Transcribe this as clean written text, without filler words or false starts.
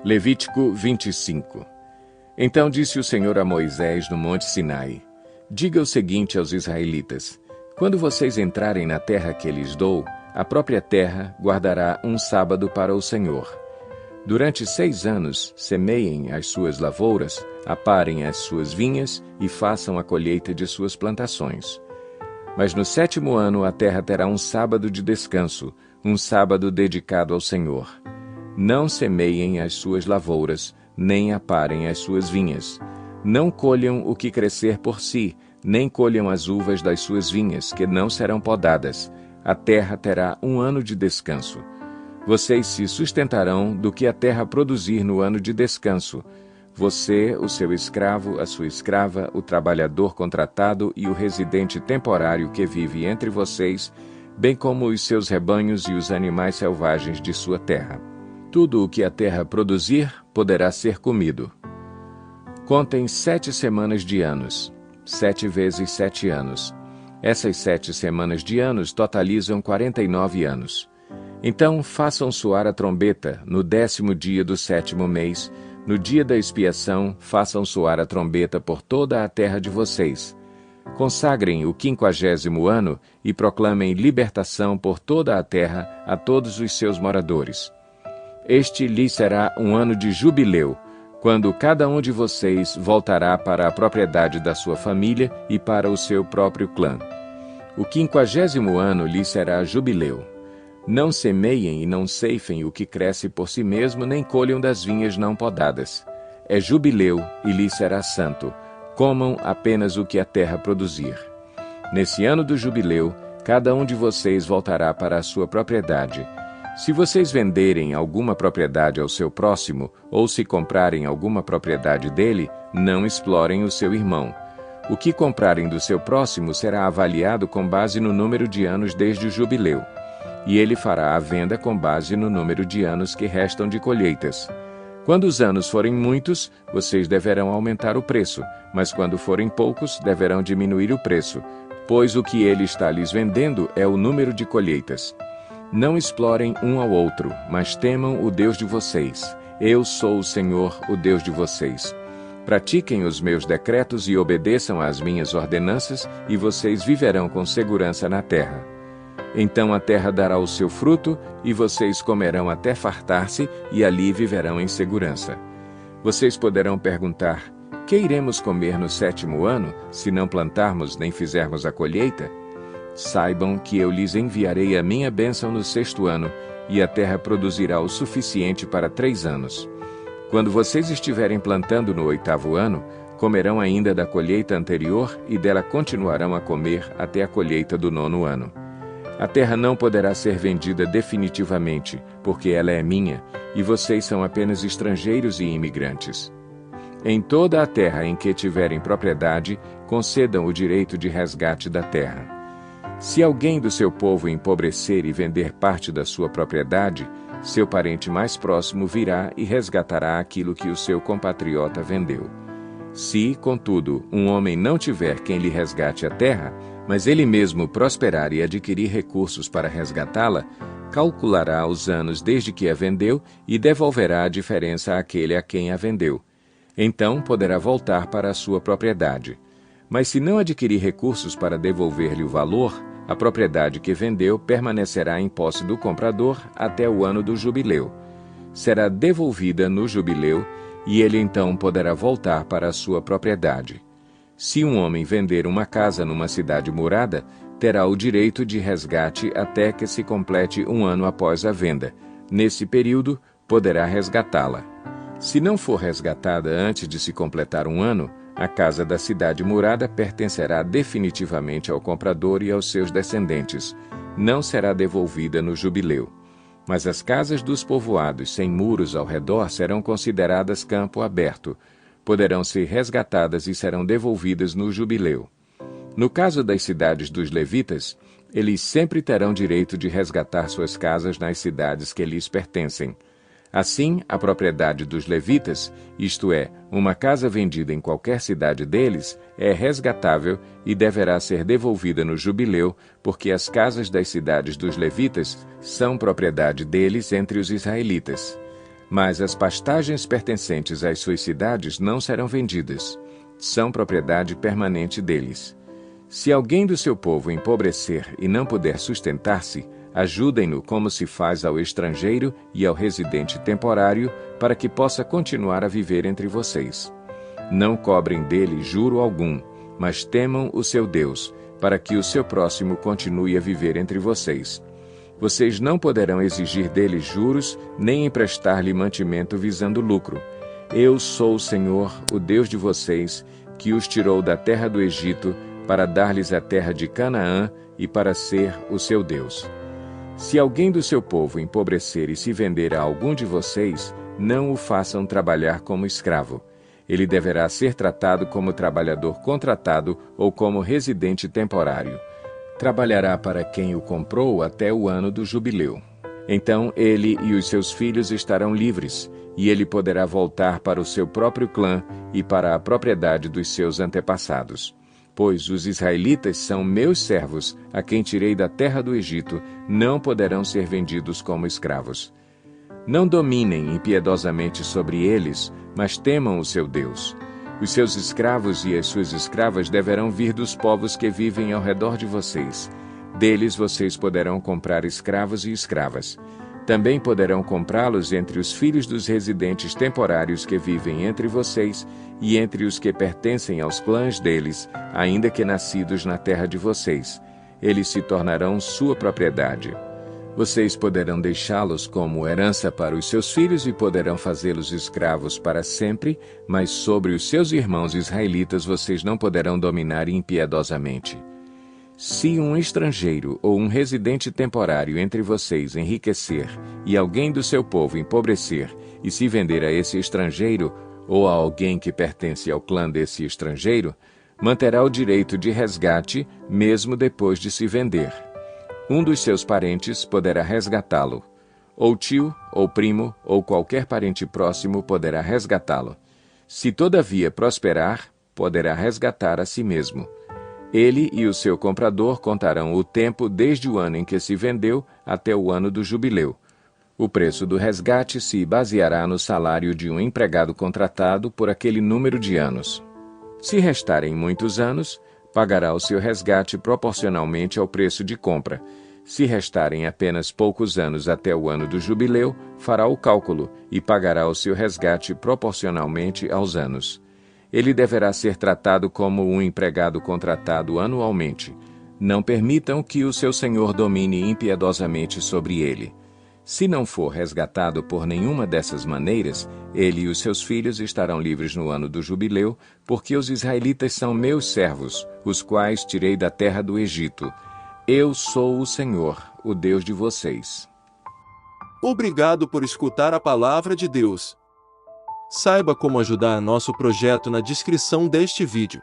Levítico 25. Então disse o Senhor a Moisés no monte Sinai: Diga o seguinte aos israelitas: Quando vocês entrarem na terra que lhes dou, a própria terra guardará um sábado para o Senhor. Durante 6 anos, semeiem as suas lavouras, aparem as suas vinhas e façam a colheita de suas plantações. Mas no 7º ano a terra terá um sábado de descanso, um sábado dedicado ao Senhor. Não semeiem as suas lavouras, nem aparem as suas vinhas. Não colham o que crescer por si, nem colham as uvas das suas vinhas, que não serão podadas. A terra terá um ano de descanso. Vocês se sustentarão do que a terra produzir no ano de descanso. Você, o seu escravo, a sua escrava, o trabalhador contratado e o residente temporário que vive entre vocês, bem como os seus rebanhos e os animais selvagens de sua terra. Tudo o que a terra produzir poderá ser comido. Contem 7 semanas de anos, 7 vezes 7 anos. Essas 7 semanas de anos totalizam 49 anos. Então façam soar a trombeta no 10º dia do 7º mês. No dia da expiação, façam soar a trombeta por toda a terra de vocês. Consagrem o 50º ano e proclamem libertação por toda a terra a todos os seus moradores. Este lhes será um ano de jubileu, quando cada um de vocês voltará para a propriedade da sua família e para o seu próprio clã. O 50º ano lhes será jubileu. Não semeiem e não ceifem o que cresce por si mesmo, nem colham das vinhas não podadas. É jubileu e lhes será santo. Comam apenas o que a terra produzir. Nesse ano do jubileu, cada um de vocês voltará para a sua propriedade. Se vocês venderem alguma propriedade ao seu próximo, ou se comprarem alguma propriedade dele, não explorem o seu irmão. O que comprarem do seu próximo será avaliado com base no número de anos desde o jubileu. E ele fará a venda com base no número de anos que restam de colheitas. Quando os anos forem muitos, vocês deverão aumentar o preço, mas quando forem poucos, deverão diminuir o preço, pois o que ele está lhes vendendo é o número de colheitas. Não explorem um ao outro, mas temam o Deus de vocês. Eu sou o Senhor, o Deus de vocês. Pratiquem os meus decretos e obedeçam às minhas ordenanças, e vocês viverão com segurança na terra. Então a terra dará o seu fruto, e vocês comerão até fartar-se, e ali viverão em segurança. Vocês poderão perguntar: que iremos comer no 7º ano, se não plantarmos nem fizermos a colheita? Saibam que eu lhes enviarei a minha bênção no 6º ano, e a terra produzirá o suficiente para 3 anos. Quando vocês estiverem plantando no 8º ano, comerão ainda da colheita anterior, e dela continuarão a comer até a colheita do 9º ano. A terra não poderá ser vendida definitivamente, porque ela é minha, e vocês são apenas estrangeiros e imigrantes. Em toda a terra em que tiverem propriedade, concedam o direito de resgate da terra. Se alguém do seu povo empobrecer e vender parte da sua propriedade, seu parente mais próximo virá e resgatará aquilo que o seu compatriota vendeu. Se, contudo, um homem não tiver quem lhe resgate a terra, mas ele mesmo prosperar e adquirir recursos para resgatá-la, calculará os anos desde que a vendeu e devolverá a diferença àquele a quem a vendeu. Então poderá voltar para a sua propriedade. Mas se não adquirir recursos para devolver-lhe o valor, a propriedade que vendeu permanecerá em posse do comprador até o ano do jubileu. Será devolvida no jubileu, e ele então poderá voltar para a sua propriedade. Se um homem vender uma casa numa cidade murada, terá o direito de resgate até que se complete 1 ano após a venda. Nesse período, poderá resgatá-la. Se não for resgatada antes de se completar 1 ano, a casa da cidade murada pertencerá definitivamente ao comprador e aos seus descendentes. Não será devolvida no jubileu. Mas as casas dos povoados sem muros ao redor serão consideradas campo aberto. Poderão ser resgatadas e serão devolvidas no jubileu. No caso das cidades dos levitas, eles sempre terão direito de resgatar suas casas nas cidades que lhes pertencem. Assim, a propriedade dos levitas, isto é, uma casa vendida em qualquer cidade deles, é resgatável e deverá ser devolvida no jubileu, porque as casas das cidades dos levitas são propriedade deles entre os israelitas. Mas as pastagens pertencentes às suas cidades não serão vendidas. São propriedade permanente deles. Se alguém do seu povo empobrecer e não puder sustentar-se, ajudem-no como se faz ao estrangeiro e ao residente temporário, para que possa continuar a viver entre vocês. Não cobrem dele juro algum, mas temam o seu Deus, para que o seu próximo continue a viver entre vocês. Vocês não poderão exigir dele juros, nem emprestar-lhe mantimento visando lucro. Eu sou o Senhor, o Deus de vocês, que os tirou da terra do Egito, para dar-lhes a terra de Canaã e para ser o seu Deus. Se alguém do seu povo empobrecer e se vender a algum de vocês, não o façam trabalhar como escravo. Ele deverá ser tratado como trabalhador contratado ou como residente temporário. Trabalhará para quem o comprou até o ano do jubileu. Então ele e os seus filhos estarão livres, e ele poderá voltar para o seu próprio clã e para a propriedade dos seus antepassados. Pois os israelitas são meus servos, a quem tirei da terra do Egito, não poderão ser vendidos como escravos. Não dominem impiedosamente sobre eles, mas temam o seu Deus. Os seus escravos e as suas escravas deverão vir dos povos que vivem ao redor de vocês. Deles vocês poderão comprar escravos e escravas. Também poderão comprá-los entre os filhos dos residentes temporários que vivem entre vocês e entre os que pertencem aos clãs deles, ainda que nascidos na terra de vocês. Eles se tornarão sua propriedade. Vocês poderão deixá-los como herança para os seus filhos e poderão fazê-los escravos para sempre, mas sobre os seus irmãos israelitas vocês não poderão dominar impiedosamente. Se um estrangeiro ou um residente temporário entre vocês enriquecer e alguém do seu povo empobrecer e se vender a esse estrangeiro ou a alguém que pertence ao clã desse estrangeiro, manterá o direito de resgate mesmo depois de se vender. Um dos seus parentes poderá resgatá-lo. Ou tio, ou primo, ou qualquer parente próximo poderá resgatá-lo. Se todavia prosperar, poderá resgatar a si mesmo. Ele e o seu comprador contarão o tempo desde o ano em que se vendeu até o ano do jubileu. O preço do resgate se baseará no salário de um empregado contratado por aquele número de anos. Se restarem muitos anos, pagará o seu resgate proporcionalmente ao preço de compra. Se restarem apenas poucos anos até o ano do jubileu, fará o cálculo e pagará o seu resgate proporcionalmente aos anos. Ele deverá ser tratado como um empregado contratado anualmente. Não permitam que o seu senhor domine impiedosamente sobre ele. Se não for resgatado por nenhuma dessas maneiras, ele e os seus filhos estarão livres no ano do jubileu, porque os israelitas são meus servos, os quais tirei da terra do Egito. Eu sou o Senhor, o Deus de vocês. Obrigado por escutar a palavra de Deus. Saiba como ajudar nosso projeto na descrição deste vídeo.